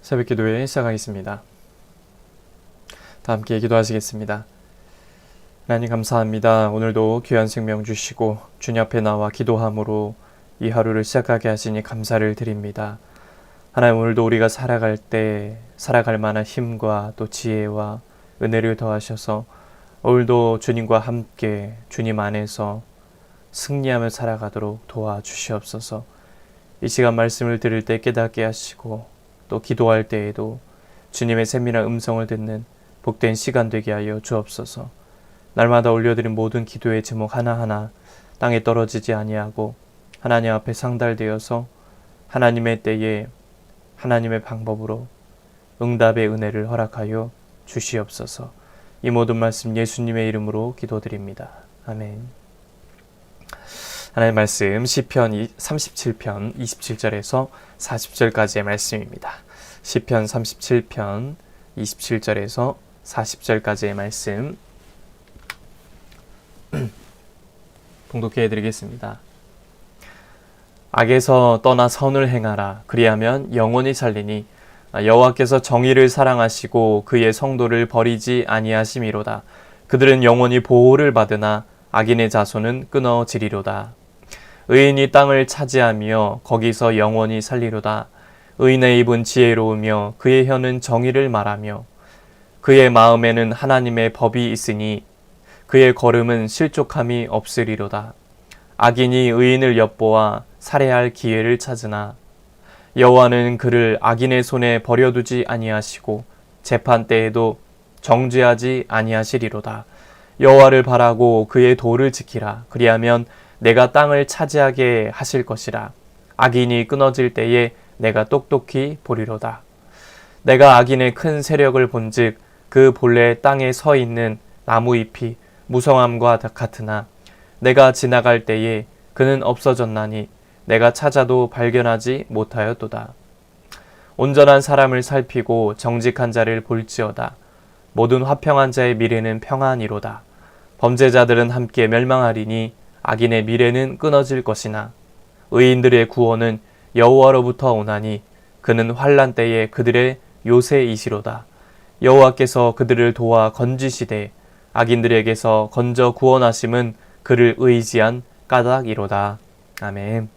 새벽기도회 시작하겠습니다. 다 함께 기도하시겠습니다. 하나님 감사합니다. 오늘도 귀한 생명 주시고 주님 앞에 나와 기도함으로 이 하루를 시작하게 하시니 감사를 드립니다. 하나님, 오늘도 우리가 살아갈 때 살아갈 만한 힘과 또 지혜와 은혜를 더하셔서 오늘도 주님과 함께 주님 안에서 승리하며 살아가도록 도와주시옵소서. 이 시간 말씀을 들을 때 깨닫게 하시고 또 기도할 때에도 주님의 세밀한 음성을 듣는 복된 시간 되게 하여 주옵소서. 날마다 올려드린 모든 기도의 제목 하나하나 땅에 떨어지지 아니하고 하나님 앞에 상달되어서 하나님의 때에 하나님의 방법으로 응답의 은혜를 허락하여 주시옵소서. 이 모든 말씀 예수님의 이름으로 기도드립니다. 아멘. 하나님의 말씀 시편 37편 27절에서 40절까지의 말씀입니다. 시편 37편 27절에서 40절까지의 말씀 봉독해 드리겠습니다. 악에서 떠나 선을 행하라. 그리하면 영원히 살리니 여호와께서 정의를 사랑하시고 그의 성도를 버리지 아니하심이로다. 그들은 영원히 보호를 받으나 악인의 자손은 끊어지리로다. 의인이 땅을 차지하며 거기서 영원히 살리로다. 의인의 입은 지혜로우며 그의 혀는 정의를 말하며 그의 마음에는 하나님의 법이 있으니 그의 걸음은 실족함이 없으리로다. 악인이 의인을 엿보아 살해할 기회를 찾으나 여호와는 그를 악인의 손에 버려두지 아니하시고 재판 때에도 정죄하지 아니하시리로다. 여호와를 바라고 그의 도를 지키라. 그리하면 내가 땅을 차지하게 하실 것이라. 악인이 끊어질 때에 내가 똑똑히 보리로다. 내가 악인의 큰 세력을 본즉 그 본래 땅에 서 있는 나무잎이 무성함과 같으나 내가 지나갈 때에 그는 없어졌나니 내가 찾아도 발견하지 못하였도다. 온전한 사람을 살피고 정직한 자를 볼지어다. 모든 화평한 자의 미래는 평안이로다. 범죄자들은 함께 멸망하리니 악인의 미래는 끊어질 것이나 의인들의 구원은 여호와로부터 오나니 그는 환난 때에 그들의 요새이시로다. 여호와께서 그들을 도와 건지시되 악인들에게서 건져 구원하심은 그를 의지한 까닭이로다. 아멘.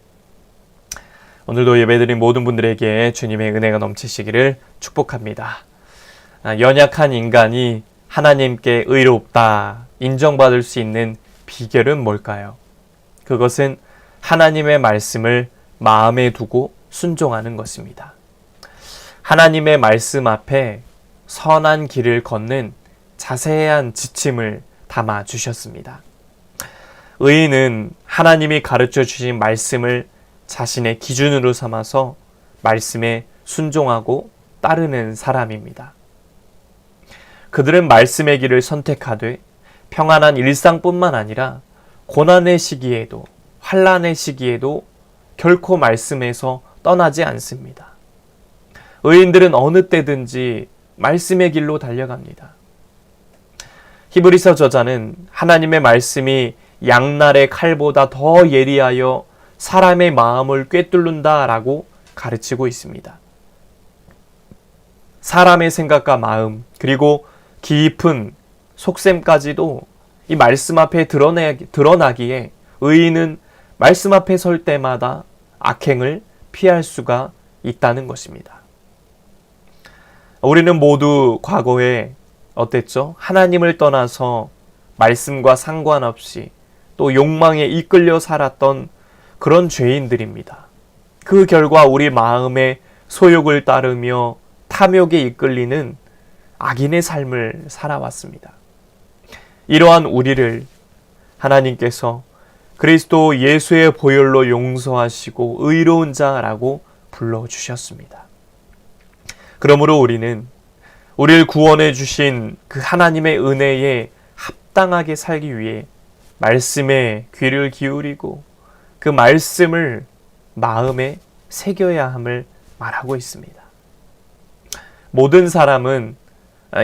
오늘도 예배드린 모든 분들에게 주님의 은혜가 넘치시기를 축복합니다. 연약한 인간이 하나님께 의롭다 인정받을 수 있는 비결은 뭘까요? 그것은 하나님의 말씀을 마음에 두고 순종하는 것입니다. 하나님의 말씀 앞에 선한 길을 걷는 자세한 지침을 담아 주셨습니다. 의인은 하나님이 가르쳐 주신 말씀을 자신의 기준으로 삼아서 말씀에 순종하고 따르는 사람입니다. 그들은 말씀의 길을 선택하되 평안한 일상뿐만 아니라 고난의 시기에도 환난의 시기에도 결코 말씀에서 떠나지 않습니다. 의인들은 어느 때든지 말씀의 길로 달려갑니다. 히브리서 저자는 하나님의 말씀이 양날의 칼보다 더 예리하여 사람의 마음을 꿰뚫는다라고 가르치고 있습니다. 사람의 생각과 마음 그리고 깊은 속셈까지도 이 말씀 앞에 드러나기에 의인은 말씀 앞에 설 때마다 악행을 피할 수가 있다는 것입니다. 우리는 모두 과거에 어땠죠? 하나님을 떠나서 말씀과 상관없이 또 욕망에 이끌려 살았던 그런 죄인들입니다. 그 결과 우리 마음의 소욕을 따르며 탐욕에 이끌리는 악인의 삶을 살아왔습니다. 이러한 우리를 하나님께서 그리스도 예수의 보혈로 용서하시고 의로운 자라고 불러주셨습니다. 그러므로 우리는 우리를 구원해 주신 그 하나님의 은혜에 합당하게 살기 위해 말씀에 귀를 기울이고 그 말씀을 마음에 새겨야 함을 말하고 있습니다. 모든 사람은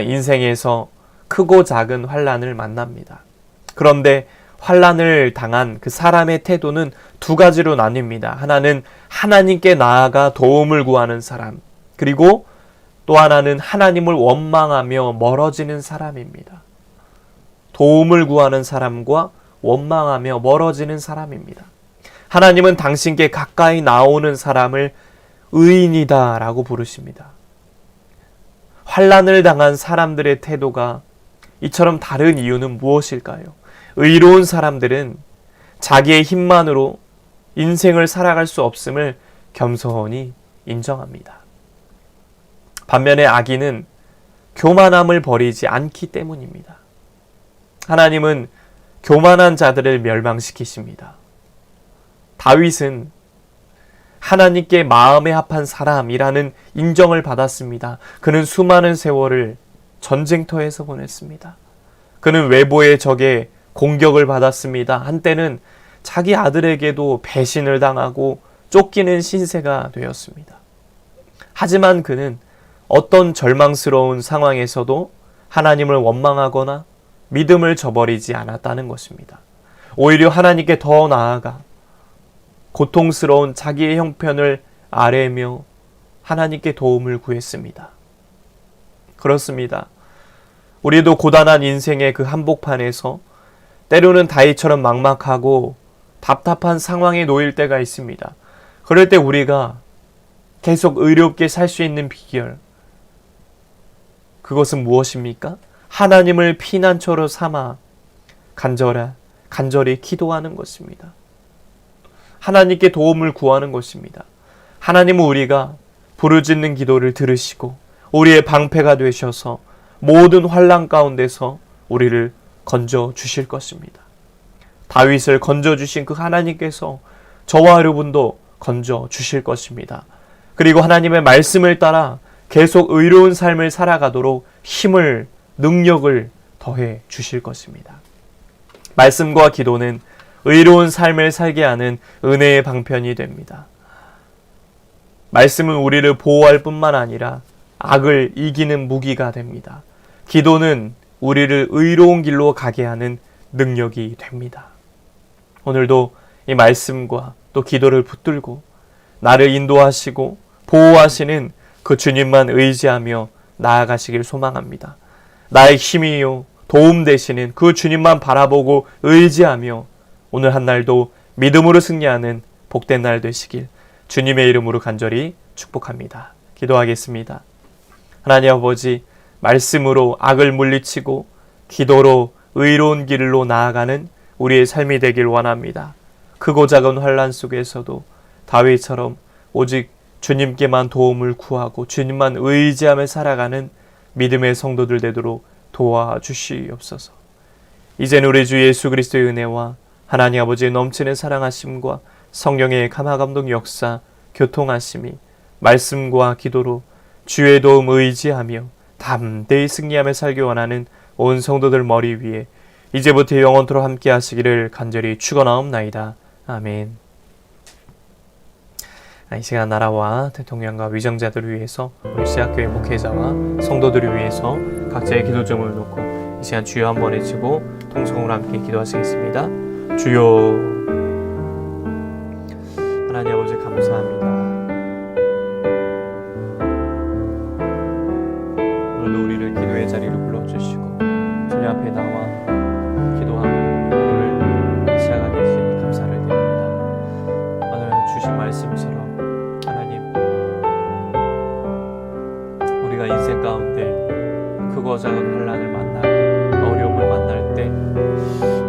인생에서 크고 작은 환난을 만납니다. 그런데 환난을 당한 그 사람의 태도는 두 가지로 나뉩니다. 하나는 하나님께 나아가 도움을 구하는 사람, 그리고 또 하나는 하나님을 원망하며 멀어지는 사람입니다. 도움을 구하는 사람과 원망하며 멀어지는 사람입니다. 하나님은 당신께 가까이 나오는 사람을 의인이다 라고 부르십니다. 환난을 당한 사람들의 태도가 이처럼 다른 이유는 무엇일까요? 의로운 사람들은 자기의 힘만으로 인생을 살아갈 수 없음을 겸손히 인정합니다. 반면에 악인은 교만함을 버리지 않기 때문입니다. 하나님은 교만한 자들을 멸망시키십니다. 다윗은 하나님께 마음에 합한 사람이라는 인정을 받았습니다. 그는 수많은 세월을 전쟁터에서 보냈습니다. 그는 외부의 적의 공격을 받았습니다. 한때는 자기 아들에게도 배신을 당하고 쫓기는 신세가 되었습니다. 하지만 그는 어떤 절망스러운 상황에서도 하나님을 원망하거나 믿음을 저버리지 않았다는 것입니다. 오히려 하나님께 더 나아가 고통스러운 자기의 형편을 아뢰며 하나님께 도움을 구했습니다. 그렇습니다. 우리도 고단한 인생의 그 한복판에서 때로는 다윗처럼 막막하고 답답한 상황에 놓일 때가 있습니다. 그럴 때 우리가 계속 의롭게 살 수 있는 비결, 그것은 무엇입니까? 하나님을 피난처로 삼아 간절히 기도하는 것입니다. 하나님께 도움을 구하는 것입니다. 하나님은 우리가 부르짖는 기도를 들으시고 우리의 방패가 되셔서 모든 환난 가운데서 우리를 건져 주실 것입니다. 다윗을 건져 주신 그 하나님께서 저와 여러분도 건져 주실 것입니다. 그리고 하나님의 말씀을 따라 계속 의로운 삶을 살아가도록 힘을, 능력을 더해 주실 것입니다. 말씀과 기도는 의로운 삶을 살게 하는 은혜의 방편이 됩니다. 말씀은 우리를 보호할 뿐만 아니라 악을 이기는 무기가 됩니다. 기도는 우리를 의로운 길로 가게 하는 능력이 됩니다. 오늘도 이 말씀과 또 기도를 붙들고 나를 인도하시고 보호하시는 그 주님만 의지하며 나아가시길 소망합니다. 나의 힘이요 도움 되시는 그 주님만 바라보고 의지하며 오늘 한 날도 믿음으로 승리하는 복된 날 되시길 주님의 이름으로 간절히 축복합니다. 기도하겠습니다. 하나님 아버지, 말씀으로 악을 물리치고 기도로 의로운 길로 나아가는 우리의 삶이 되길 원합니다. 크고 작은 환난 속에서도 다윗처럼 오직 주님께만 도움을 구하고 주님만 의지하며 살아가는 믿음의 성도들 되도록 도와주시옵소서. 이제는 우리 주 예수 그리스도의 은혜와 하나님 아버지의 넘치는 사랑하심과 성령의 감화감동 역사, 교통하심이 말씀과 기도로 주의 도움 의지하며 담대히 승리하며 살기 원하는 온 성도들 머리 위에 이제부터 영원토록 함께 하시기를 간절히 축원하옵나이다. 아멘. 이 시간 나라와 대통령과 위정자들을 위해서 우리 시학교회 목회자와 성도들을 위해서 각자의 기도점을 놓고 이 시간 주여 한번 외치고 통성으로 함께 기도하시겠습니다. 주여. 하나님 아버지 감사합니다. 오늘도 우리를 기도의 자리로 불러주시고 주님 앞에 나와 기도하고 하루를 시작하게 해주시니 감사를 드립니다. 오늘 주신 말씀처럼 하나님, 우리가 인생 가운데 크고 작은 환난을 만나고 어려움을 만날 때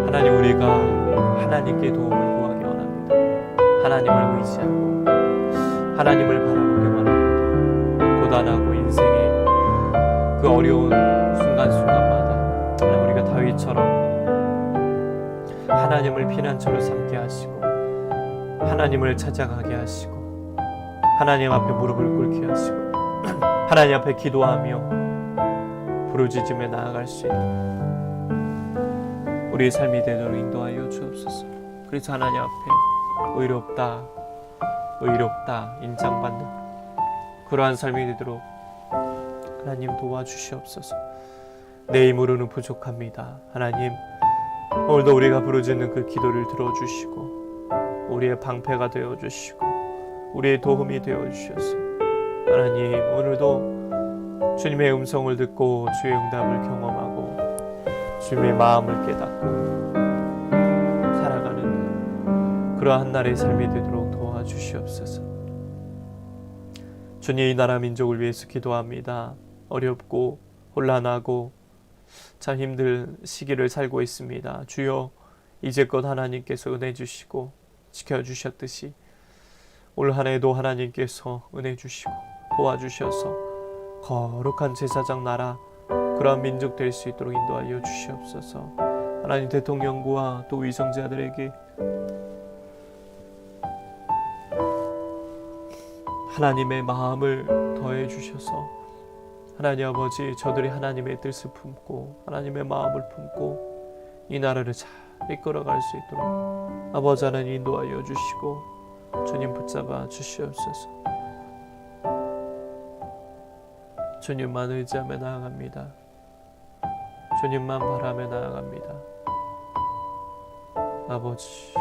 하나님, 우리가 하나님께 도움을 구하기 원합니다. 하나님을 의지하고 하나님을 바라보기 원합니다. 고단하고 인생의 그 어려운 순간순간마다 하나님, 우리가 다윗처럼 하나님을 피난처로 삼게 하시고 하나님을 찾아가게 하시고 하나님 앞에 무릎을 꿇게 하시고 하나님 앞에 기도하며 부르짖으며 나아갈 수 있는 우리의 삶이 되도록 인도하여 주옵소서. 그래서 하나님 앞에 의롭다 인정받는 그러한 삶이 되도록 하나님 도와주시옵소서. 내 힘으로는 부족합니다. 하나님, 오늘도 우리가 부르짖는 그 기도를 들어주시고 우리의 방패가 되어주시고 우리의 도움이 되어주셔서 하나님, 오늘도 주님의 음성을 듣고 주의 응답을 경험하고 주님의 마음을 깨닫고 살아가는 그러한 날의 삶이 되도록 도와주시옵소서. 주님, 이 나라 민족을 위해서 기도합니다. 어렵고 혼란하고 참 힘든 시기를 살고 있습니다. 주여, 이제껏 하나님께서 은혜 주시고 지켜주셨듯이 올 한 해도 하나님께서 은혜 주시고 도와주셔서 거룩한 제사장 나라, 그러한 민족 될 수 있도록 인도하여 주시옵소서. 하나님, 대통령과 또 위성자들에게 하나님의 마음을 더해 주셔서 하나님 아버지, 저들이 하나님의 뜻을 품고 하나님의 마음을 품고 이 나라를 잘 이끌어갈 수 있도록 아버지 하나님 인도하여 주시고 주님 붙잡아 주시옵소서. 주님만 의지하며 나아갑니다. 주님만 바라며 나아갑니다. 아버지,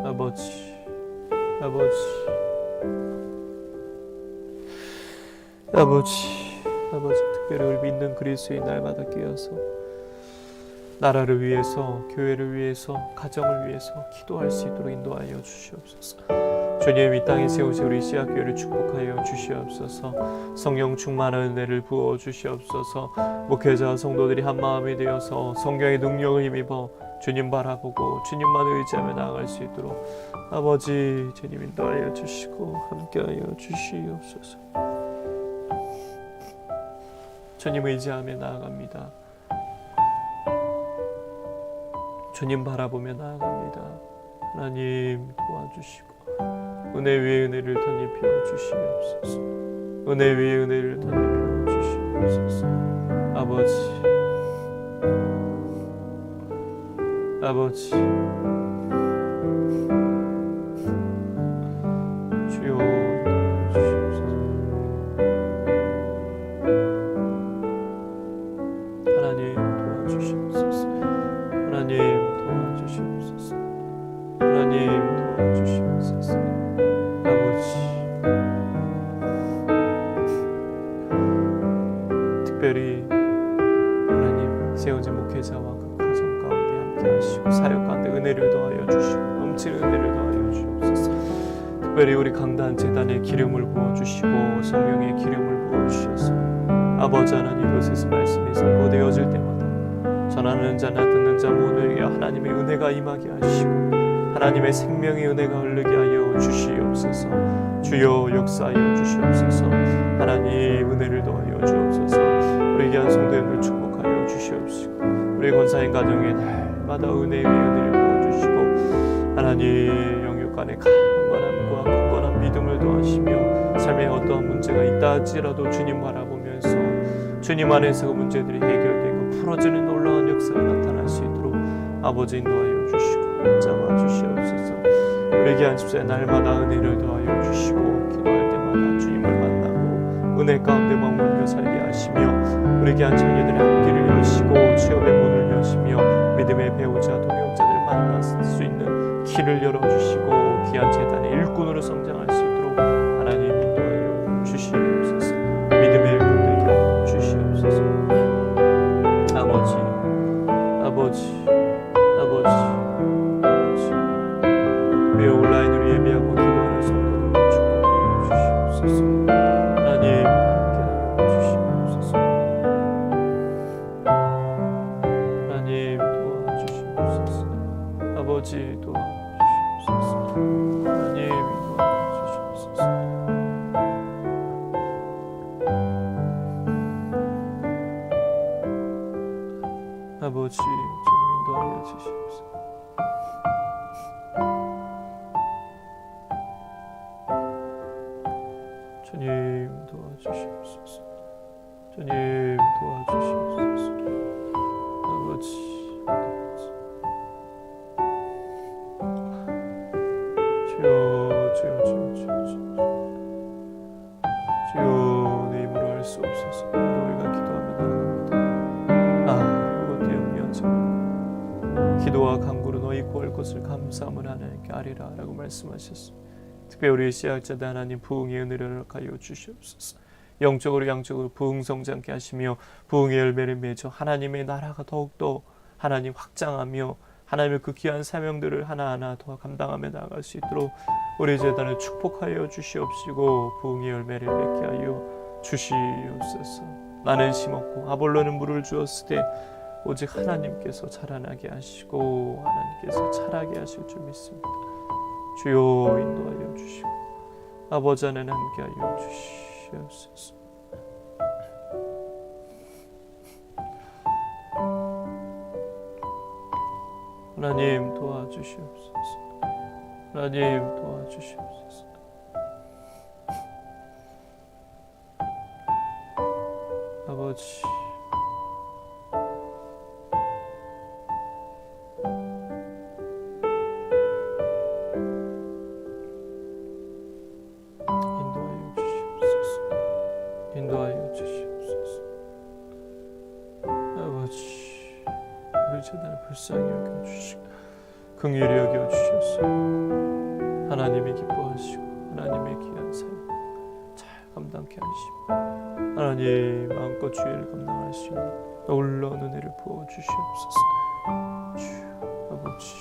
아버지, 아버지, 아버지, 아버지, 특별히 우리 믿는 그리스도의 날마다 깨어서 나라를 위해서, 교회를 위해서, 가정을 위해서 기도할 수 있도록 인도하여 주시옵소서. 주님, 이 땅에 세우신 우리 씨앗교회를 축복하여 주시옵소서. 성령 충만한 은혜를 부어 주시옵소서. 목회자 성도들이 한 마음이 되어서 성령의 능력을 힘입어 주님 바라보고 주님만 의지하며 나아갈 수 있도록 아버지 주님 인도하여 주시고 함께하여 주시옵소서. 주님 의지하며 나아갑니다. 주님 바라보며 나아갑니다. 하나님 도와주시고 은혜 위에 은혜를 덧입혀 주시옵소서. 은혜 위에 은혜를 덧입혀 주시옵소서. 아버지, 아버지, 주여 주시옵소서. 하나님 도와주시옵소서. 하나님 도와주시옵소서. 하나님 도와주시옵소서. 아버지, 특별히 하나님 세워진 목회자와 그 가정 가운데 함께 하시고 사역 가운데 은혜를 더하여 주시고 넘치는 은혜를 더하여 주옵소서. 특별히 우리 강단 재단에 기름을 부어주시고 성령의 기름을 부어주셔서 아버지 하나님, 이곳에서 말씀이 선포되어질 때마다 전하는 자나 듣는 자 모두에게 하나님의 은혜가 임하게 하시고 하나님의 생명의 은혜가 흐르게 하여 주시옵소서. 주여 역사하여 주시옵소서. 하나님 은혜를 더하여 주옵소서. 우리 귀한 성도님을 축복하여 주시옵시고 우리 권사님 가정에 날마다 은혜 위에 은혜를 부어주시고 하나님 영육 간의 강건함과 굳건한 믿음을 더하시며 삶에 어떠한 문제가 있다 할지라도 주님 바라보면서 주님 안에서 그 문제들이 해결되고 풀어지는 놀라운 역사가 나타날 수 있도록 아버지 인도하여 주시고 붙잡아 주시옵소서. 우리 귀한 집사의 날마다 은혜를 더하여 주시고 기도할 때마다 주님을 만나고 은혜 가운데 머물며 살게 하시며 우리 귀한 자녀들의 앞길을 여시고 취업의 문을 여시며 믿음의 배우자 동역자들을 만날 수 있는 길을 열어주시고 귀한 재단의 일꾼으로 성장할 수 있도록 하나님 인도하여 주시옵소서. 믿음의 일꾼 되게 주시옵소서. 아버지, 아버지, 아버지, 왜 온라인으로 예배하고 기도하는 성도들을 축복하여 주시옵소서. 하나님 함께하여 주시옵소서. 하나님 도와주시옵소서. 아버지 도와주시옵소서. 하나님 도와주시옵소서. 아버지 주님 인도하여 주시옵소서. 주님 도와주시옵소서. 주님 도와주시옵소서. 아버지, 주여, 주여, 주여, 주여, 주여, 내 힘으로 할 수 없어서 우리가 기도하며 나아갑니다. 그것 때문에 연습 기도와 간구로 너희 구할 것을 감사함을 하나님께 아리라 라고 말씀하셨습니다. 특별히 우리 씨앗자들 하나님 부흥의 은혜를 허락하여 주시옵소서. 영적으로 양적으로 부흥성장케 하시며 부흥의 열매를 맺어 하나님의 나라가 더욱더 하나님 확장하며 하나님의 그 귀한 사명들을 하나하나 더 감당하며 나아갈 수 있도록 우리 재단을 축복하여 주시옵시고 부흥의 열매를 맺게 하여 주시옵소서. 나는 심었고 아볼로는 물을 주었을 때 오직 하나님께서 자라나게 하시고 하나님께서 자라게 하실 줄 믿습니다. 주여 인도하여 주시고 아버지 안에 함께하여 주시옵소서. 하나님 도와주시옵소서. 하나님 도와주시옵소서. 아버지 인도하여 주시옵소서. 아버지 우리 재단을 불쌍히 여겨주시고 긍휼히 여겨주셔서 하나님이 기뻐하시고 하나님의 귀한 사역 잘 감당케 하시고 하나님 마음껏 주의를 감당할 수 있는 놀라운 은혜를 부어주시옵소서. 주 아버지